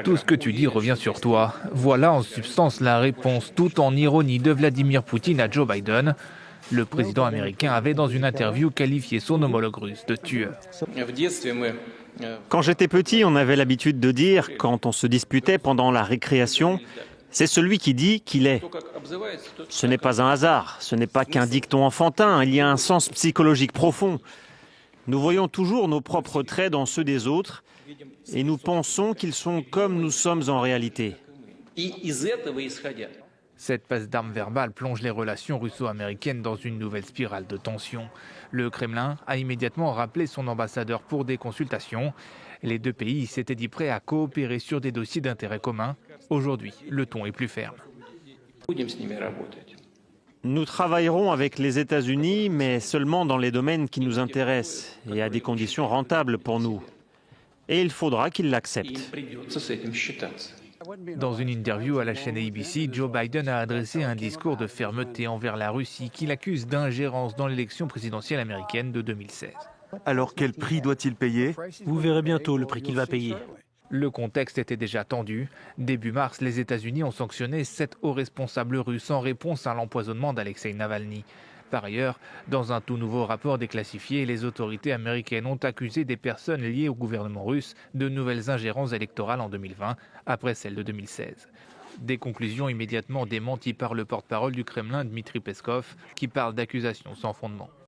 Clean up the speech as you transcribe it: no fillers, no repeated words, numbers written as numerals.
Tout ce que tu dis revient sur toi. Voilà en substance la réponse, tout en ironie, de Vladimir Poutine à Joe Biden. Le président américain avait dans une interview qualifié son homologue russe de tueur. Quand j'étais petit, on avait l'habitude de dire, quand on se disputait pendant la récréation, c'est celui qui dit qu'il est. Ce n'est pas un hasard, ce n'est pas qu'un dicton enfantin, il y a un sens psychologique profond. Nous voyons toujours nos propres traits dans ceux des autres et nous pensons qu'ils sont comme nous sommes en réalité. Cette passe d'armes verbale plonge les relations russo-américaines dans une nouvelle spirale de tension. Le Kremlin a immédiatement rappelé son ambassadeur pour des consultations. Les deux pays s'étaient dit prêts à coopérer sur des dossiers d'intérêt commun. Aujourd'hui, le ton est plus ferme. Nous travaillerons avec les États-Unis, mais seulement dans les domaines qui nous intéressent et à des conditions rentables pour nous. Et il faudra qu'ils l'acceptent. Dans une interview à la chaîne ABC, Joe Biden a adressé un discours de fermeté envers la Russie qu'il accuse d'ingérence dans l'élection présidentielle américaine de 2016. Alors quel prix doit-il payer ? Vous verrez bientôt le prix qu'il va payer. Le contexte était déjà tendu. Début mars, les États-Unis ont sanctionné 7 hauts responsables russes en réponse à l'empoisonnement d'Alexeï Navalny. Par ailleurs, dans un tout nouveau rapport déclassifié, les autorités américaines ont accusé des personnes liées au gouvernement russe de nouvelles ingérences électorales en 2020, après celles de 2016. Des conclusions immédiatement démenties par le porte-parole du Kremlin, Dmitri Peskov, qui parle d'accusations sans fondement.